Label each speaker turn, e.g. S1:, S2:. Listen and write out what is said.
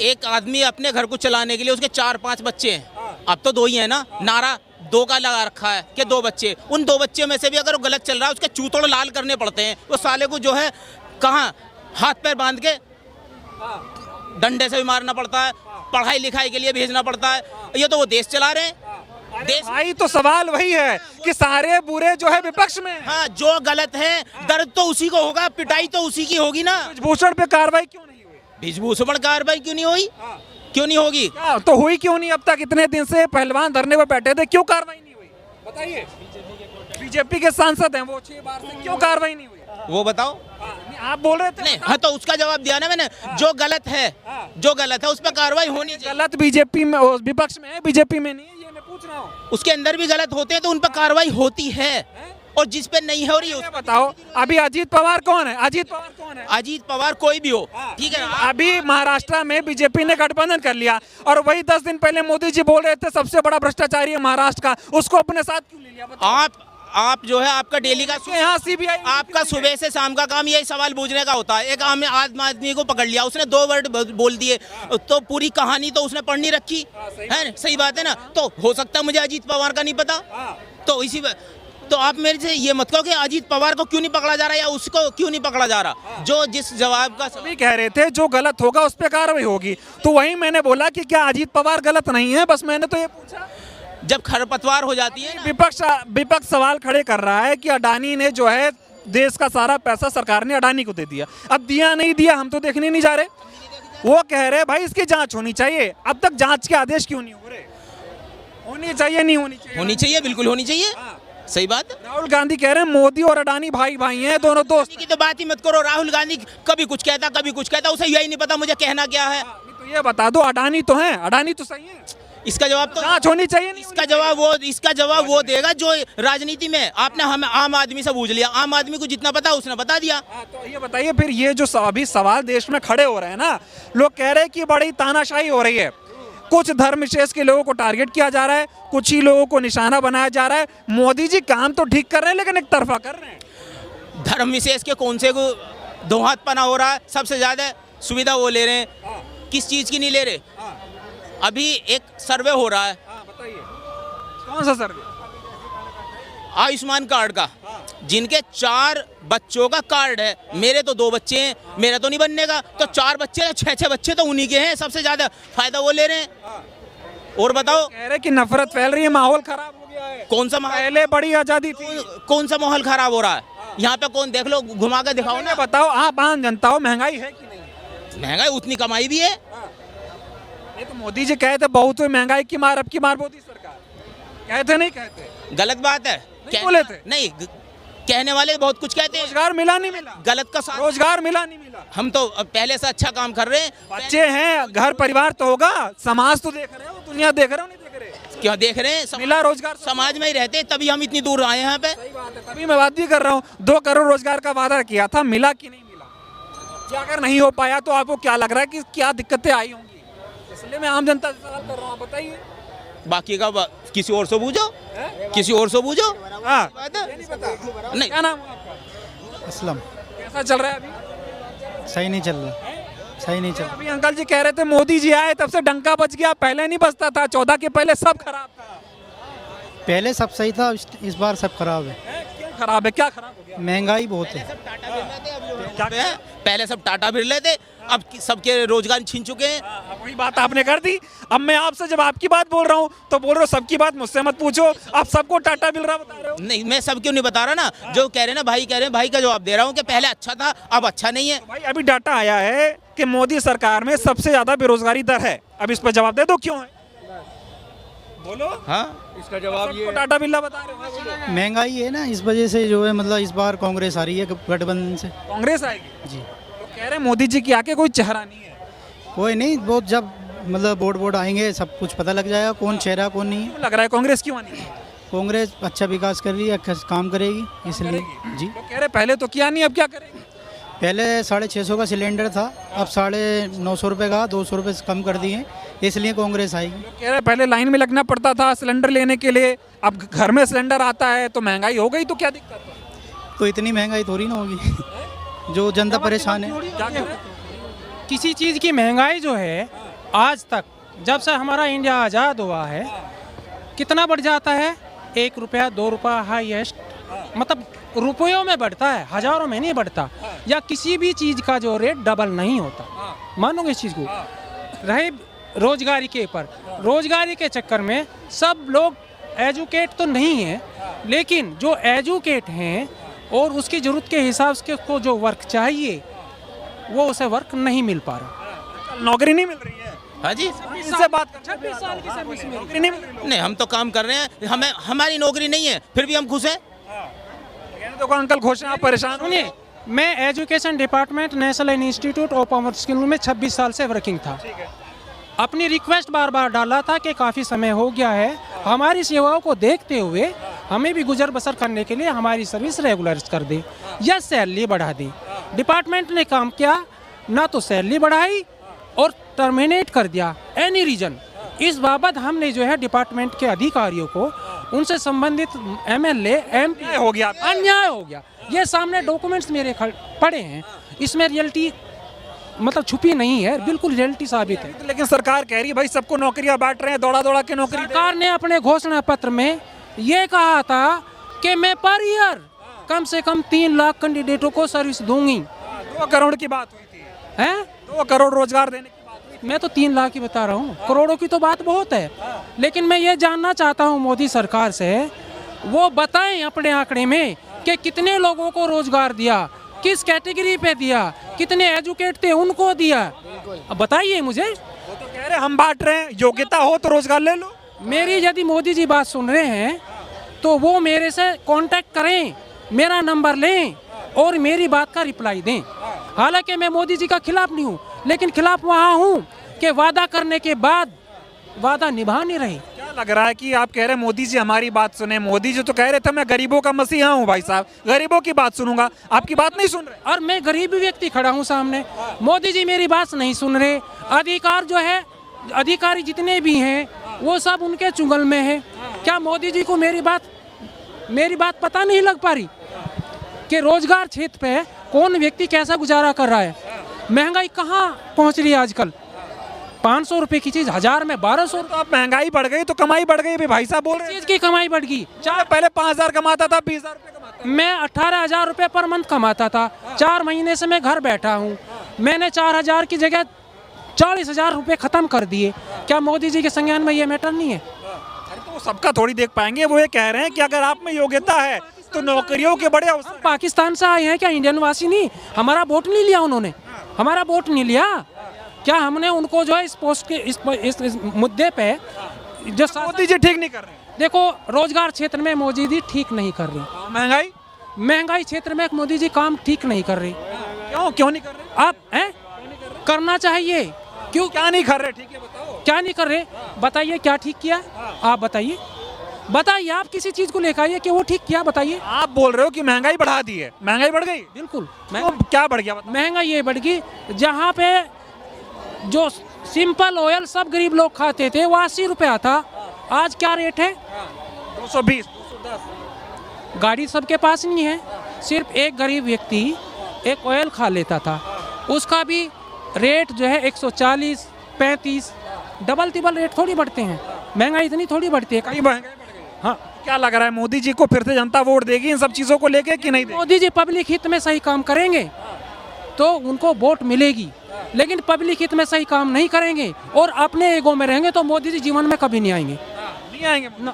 S1: एक आदमी अपने घर को चलाने के लिए उसके 4-5 बच्चे हैं, अब तो 2 ही है ना, नारा 2 का लगा रखा है कि 2 बच्चे, उन 2 बच्चों में से भी अगर वो गलत चल रहा है उसके चूतड़ लाल करने पड़ते हैं, वो साले को जो है कहाँ हाथ पैर बांध के डंडे से भी मारना पड़ता है, पढ़ाई लिखाई के लिए भेजना पड़ता है। ये तो वो देश चला रहे हैं। देश
S2: भाई तो सवाल वही है कि सारे बुरे जो है विपक्ष में हैं।
S1: हाँ, जो गलत है दर्द तो उसी को होगा, पिटाई तो उसी की होगी ना।
S2: ब्रिजभूषण पे कार्रवाई क्यों नहीं हुई?
S1: ब्रिजभूषण पर कार्रवाई क्यों नहीं हुई? क्यों नहीं होगी?
S2: क्या तो हुई क्यों नहीं? अब तक इतने दिन से पहलवान धरने पर बैठे थे, क्यों कार्रवाई नहीं हुई? बताइए। बीजेपी के सांसद हैं वो, 6 बार से क्यों कार्रवाई नहीं हुई?
S1: वो बताओ।
S2: आप बोल रहे थे
S1: नहीं, हाँ तो उसका जवाब दिया ना मैंने। जो गलत है, जो गलत है उस पर कार्रवाई होनी चाहिए।
S2: गलत बीजेपी में, विपक्ष में है, बीजेपी में नहीं है, ये मैं पूछ रहा हूँ।
S1: उसके अंदर भी गलत होते हैं तो उन पर कार्रवाई होती है, और जिस पे नहीं हो रही है
S2: बताओ। अभी अजीत पवार कौन है? अजीत पवार कौन है?
S1: अजीत पवार कोई भी हो, ठीक है।
S2: अभी महाराष्ट्र में बीजेपी ने गठबंधन कर लिया, और वही 10 दिन पहले मोदी जी बोल रहे थे सबसे बड़ा भ्रष्टाचारी है महाराष्ट्र का, उसको अपने साथ क्यों ले लिया? बताओ।
S1: आप जो है आपका डेली का
S2: यहाँ सीबीआई
S1: आपका सुबह से शाम का काम यही सवाल पूछने का होता है। एक आम आदमी को पकड़ लिया, उसने 2 वर्ड बोल दिए तो पूरी कहानी तो उसने पढ़ नहीं रखी है। सही बात है ना। तो हो सकता है मुझे अजीत पवार का नहीं पता, तो इसी तो आप मेरे से ये मत कहो कि अजीत पवार को क्यों नहीं पकड़ा जा रहा या उसको क्यों नहीं पकड़ा जा रहा। जो जिस जवाब का
S2: सभी कह रहे थे जो गलत होगा उस पर कार्रवाई होगी, तो वही मैंने बोला कि क्या अजीत पवार गलत नहीं है? बस मैंने तो ये पूछा।
S1: जब खरपतवार हो जाती है ना।
S2: विपक्ष सवाल खड़े कर रहा है कि अडानी ने जो है देश का सारा पैसा सरकार ने अडानी को दे दिया। अब दिया नहीं दिया हम तो देखने नहीं जा रहे। वो कह रहे भाई इसकी जांच होनी चाहिए। अब तक जांच के आदेश क्यों नहीं हो रहे? होनी चाहिए, नहीं होनी चाहिए?
S1: होनी चाहिए, बिल्कुल होनी चाहिए। सही बात।
S2: राहुल गांधी कह रहे हैं मोदी और अडानी भाई भाई हैं, दोनों दोस्त
S1: की तो बात ही मत करो। राहुल गांधी कभी कुछ कहता उसे यही नहीं पता मुझे कहना क्या है।
S2: तो ये बता दो, अडानी तो है, अडानी तो सही है।
S1: इसका जवाब तो
S2: जांच होनी चाहिए।
S1: इसका जवाब वो देगा जो राजनीति में। आपने हमें आम आदमी से पूछ लिया, आम आदमी को जितना पता उसने बता दिया।
S2: तो ये बताइए फिर ये जो अभी सवाल देश में खड़े हो रहे हैं ना, लोग कह रहे हैं कि बड़ी तानाशाही हो रही है, कुछ धर्म विशेष के लोगों को टारगेट किया जा रहा है, कुछ ही लोगों को निशाना बनाया जा रहा है। मोदी जी काम तो ठीक कर रहे हैं लेकिन एक तरफा कर रहे हैं।
S1: धर्म विशेष के कौन से को दो हाथ पना हो रहा है? सबसे ज्यादा सुविधा वो ले रहे हैं, किस चीज की नहीं ले रहे? अभी एक सर्वे हो रहा है।
S2: बताइए कौन सा सर्वे?
S1: आयुष्मान कार्ड का, जिनके 4 बच्चों का कार्ड है। मेरे तो 2 बच्चे हैं, मेरा तो नहीं बनने का, तो 4 बच्चे 6 बच्चे तो उन्हीं के हैं। सबसे ज्यादा फायदा वो ले रहे हैं। और बताओ,
S2: कह रहे कि नफरत फैल रही है, माहौल खराब हो गया है।
S1: कौन सा
S2: पहले बड़ी आजादी थी,
S1: कौन सा माहौल खराब हो रहा है? यहाँ पे कौन, देख लो, घुमा के दिखाओ ना।
S2: बताओ आप आम जनता हो, महंगाई है कि नहीं?
S1: महंगाई उतनी, कमाई भी है।
S2: नहीं तो मोदी जी कहते बहुत हुई महंगाई की मार, अब की मार मोदी सरकार। कहते नहीं कहते?
S1: गलत बात है।
S2: बोले थे
S1: नहीं, कहने वाले बहुत कुछ कहते हैं।
S2: रोजगार मिला नहीं मिला?
S1: गलत का साथ।
S2: रोजगार मिला नहीं मिला?
S1: हम तो पहले से अच्छा काम कर रहे हैं।
S2: बच्चे हैं, घर परिवार तो होगा, समाज तो देख रहे हो, दुनिया देख रहे हो, नहीं देख रहे?
S1: क्या देख रहे हैं?
S2: मिला रोजगार?
S1: समाज में ही रहते तभी हम इतनी दूर आए हैं यहाँ पे।
S2: सही बात है, तभी मैं बात भी कर रहा हूँ। 2 करोड़ रोजगार का वादा किया था, मिला कि नहीं मिला? क्या अगर नहीं हो पाया तो आपको क्या लग रहा है कि क्या दिक्कतें आई होंगी? इसलिए मैं आम जनता से सवाल कर रहा हूँ, बताइए।
S1: बाकी का किसी और से पूछो, किसी और से पूछो।
S2: हाँ,
S1: नहीं,
S2: क्या नाम है आपका?
S3: असलम।
S2: कैसा चल रहा है अभी?
S3: सही नहीं चल रहा, सही नहीं चल रहा।
S2: अभी अंकल जी कह रहे थे मोदी जी आए तब से डंका बज गया, पहले नहीं बजता था, 14 के पहले सब खराब था।
S3: पहले सब सही था, इस बार सब खराब है।
S2: क्यों खराब है? क्या खराब हो गया?
S3: महंगाई बहुत है।
S1: पहले सब टाटा बिरले थे, अब सबके रोजगार छीन चुके हैं।
S2: वही बात आपने कर दी। अब मैं आपसे जब आपकी बात बोल रहा हूँ तो बोल रहे हो सबकी बात मुझसे मत पूछो, आप सबको टाटा बिरला बता रहे हो।
S1: नहीं, मैं सब क्यों नहीं बता रहा ना। जो कह रहे हैं ना भाई, कह रहे हैं भाई का जवाब दे रहा हूँ कि पहले अच्छा था अब अच्छा नहीं है।
S2: तो भाई अभी डाटा आया है कि मोदी सरकार में सबसे ज्यादा बेरोजगारी दर है। अब इस पर जवाब दे दो, क्यों है? बोलो।
S1: हाँ,
S2: इसका जवाब ये टाटा बिरला बता रहे हो।
S3: महंगाई है ना, इस वजह से जो है, मतलब इस बार कांग्रेस आ रही है गठबंधन से।
S2: कांग्रेस आएगी
S3: जी।
S2: तो कह रहे मोदी जी की आके कोई चेहरा नहीं है।
S3: कोई नहीं, बहुत जब मतलब बोर्ड आएंगे सब कुछ पता लग जाएगा कौन चेहरा कौन नहीं है।
S2: क्यों लग रहा है कांग्रेस क्यों आनी है?
S3: कांग्रेस अच्छा विकास कर रही है, अच्छा काम करेगी, इसलिए जी।
S2: तो कह रहे पहले तो किया नहीं, अब क्या करेगी?
S3: पहले 650 का सिलेंडर था, अब 950 रुपये का 200 रुपये कम कर दिए, इसलिए कांग्रेस आएगी।
S2: कह रहे पहले लाइन में लगना पड़ता था सिलेंडर लेने के लिए, अब घर में सिलेंडर आता है तो महंगाई हो गई, तो क्या दिक्कत है?
S3: तो इतनी महंगाई थोड़ी ना होगी जो जनता परेशान है।
S2: क्या कह रहे हैं?
S4: किसी चीज़ की महंगाई जो है आज तक जब से हमारा इंडिया आज़ाद हुआ है कितना बढ़ जाता है, 1 रुपया 2 रुपया हाईएस्ट, मतलब रुपयों में बढ़ता है, हज़ारों में नहीं बढ़ता। या किसी भी चीज़ का जो रेट डबल नहीं होता, मानोगे इस चीज़ को। रहे रोजगारी के ऊपर, रोजगारी के चक्कर में सब लोग एजुकेट तो नहीं है, लेकिन जो एजुकेट हैं और उसकी ज़रूरत के हिसाब से उसको जो वर्क चाहिए वो उसे वर्क नहीं मिल पा रहा।
S2: नौकरी नहीं मिल रही है।
S1: हाँ जी,
S2: इनसे बात कर,
S4: 26 साल की सर्विस में
S2: नौकरी नहीं मिल रही।
S1: नहीं हम तो काम कर रहे हैं, हमें हमारी नौकरी नहीं है फिर भी हम खुश हैं।
S2: कहने तो अंकल खुश हैं, आप परेशान हो।
S4: सुनिए, मैं education department national institute of commerce school में 26 साल से वर्किंग था। अपनी रिक्वेस्ट बार बार डाला था कि काफ़ी समय हो गया है, हमारी सेवाओं को देखते हुए हमें भी गुजर बसर करने के लिए हमारी सर्विस रेगुलराइज कर दे या सैलरी बढ़ा दे। डिपार्टमेंट ने काम किया, ना तो सैलरी बढ़ाई और टर्मिनेट कर दिया, एनी रीजन। इस बाबत हमने जो है डिपार्टमेंट के अधिकारियों को, उनसे संबंधित MLA MP
S2: हो गया,
S4: अन्याय हो गया। ये सामने डॉक्यूमेंट्स मेरे पड़े हैं, इसमें रियलिटी मतलब छुपी नहीं है, बिल्कुल रियलिटी साबित है।
S2: लेकिन सरकार कह रही है भाई सबको नौकरियां बांट रहे हैं, दौड़ा दौड़ा के नौकरी दे।
S4: सरकार ने अपने घोषणा पत्र में ये कहा था कि मैं पर ईयर कम से कम 3 लाख कैंडिडेटों को सर्विस दूंगी।
S2: 2 करोड़ की बात हुई थी,
S4: हैं?
S2: 2 करोड़ रोजगार देने की बात हुई थी।
S4: मैं तो 3 लाख ही बता रहा हूँ, करोड़ों की तो बात बहुत है। लेकिन मैं ये जानना चाहता हूँ मोदी सरकार से, वो बताएं अपने आंकड़े में कि कितने लोगों को रोजगार दिया, किस कैटेगरी पे दिया, कितने एजुकेट थे उनको दिया, अब बताइए मुझे।
S2: वो तो कह रहे हम बांट रहे हैं, योग्यता हो तो रोजगार ले लो।
S4: मेरी यदि मोदी जी बात सुन रहे हैं तो वो मेरे से कांटेक्ट करें, मेरा नंबर लें और मेरी बात का रिप्लाई दें। हालांकि मैं मोदी जी का खिलाफ नहीं हूँ, लेकिन खिलाफ वहाँ हूँ कि वादा करने के बाद वादा निभा नहीं रहे।
S2: क्या लग रहा है कि आप कह रहे हैं मोदी जी हमारी बात सुने? मोदी जी तो कह रहे थे मैं गरीबों का मसीहा हूँ भाई साहब, गरीबों की बात सुनूंगा, आपकी बात नहीं सुन रहे।
S4: और मैं गरीब व्यक्ति खड़ा हूँ सामने, मोदी जी मेरी बात नहीं सुन रहे। अधिकार जो है, अधिकारी जितने भी हैं वो सब उनके चुंगल में है। क्या मोदी जी को मेरी बात पता नहीं लग पा रही कि रोजगार क्षेत्र पे कौन व्यक्ति कैसा गुजारा कर रहा है? महंगाई कहाँ पहुँच रही है आजकल? 500 रुपए की चीज 1000 में 1200।
S2: तो अब महंगाई बढ़ गई तो कमाई बढ़ गई भी भाई साहब बोल रहे हैं।
S4: चीज की कमाई बढ़ गई।
S2: पहले 5000 कमाता था, 20000 रुपए कमाता
S4: मैं 18,000 रुपये पर मंथ कमाता था, 4 महीने से मैं घर बैठा हूँ। मैंने 4000 की जगह 40,000 रुपये खत्म कर दिए। क्या मोदी जी के संज्ञान में ये मैटर नहीं है?
S2: था। तो सबका थोड़ी देख पाएंगे, वो ये कह रहे हैं कि अगर आप में योग्यता है तो नौकरियों के बड़े अवसर।
S4: पाकिस्तान से आए हैं क्या? इंडियन वासी नहीं, हमारा वोट नहीं लिया उन्होंने, हमारा वोट नहीं लिया। क्या हमने उनको जो है इस पोस्ट के इस मुद्दे पे जो
S2: मोदी जी ठीक नहीं कर रहे हैं।
S4: देखो, रोजगार क्षेत्र में मोदी जी ठीक नहीं कर रहे, महंगाई क्षेत्र में मोदी जी काम ठीक नहीं कर रहे।
S2: क्यों नहीं कर रहे?
S4: आप हैं करना चाहिए, क्यों
S2: क्या नहीं कर रहे? ठीक है बताओ,
S4: क्या नहीं कर रहे? बताइए क्या ठीक किया, आप बताइए, आप किसी चीज को लेकर आइए कि वो ठीक किया, बताइए।
S2: आप बोल रहे हो कि महंगाई बढ़ा दी है, महंगाई बढ़ गई।
S4: बिल्कुल,
S2: तो क्या बढ़ गया?
S4: महंगाई ये बढ़ गई, जहाँ पे जो सिंपल ऑयल सब गरीब लोग खाते थे वो 80 रुपया था, आज क्या रेट है?
S2: 220।
S4: गाड़ी सबके पास नहीं है, सिर्फ एक गरीब व्यक्ति एक ऑयल खा लेता था, उसका भी रेट जो है 140, 35, डबल तिबल रेट थोड़ी बढ़ते हैं। महंगाई इतनी थोड़ी बढ़ती है।
S2: कहीं महंगाई बढ़ गई।
S4: हाँ,
S2: क्या लग रहा है मोदी जी को फिर से जनता वोट देगी इन सब चीजों को लेके कि नहीं देगी?
S4: मोदी जी पब्लिक हित में सही काम करेंगे तो उनको वोट मिलेगी, लेकिन पब्लिक हित में सही काम नहीं करेंगे और अपने ईगो में रहेंगे तो मोदी जी जीवन में कभी नहीं आएंगे।
S2: नहीं आएंगे
S4: ना।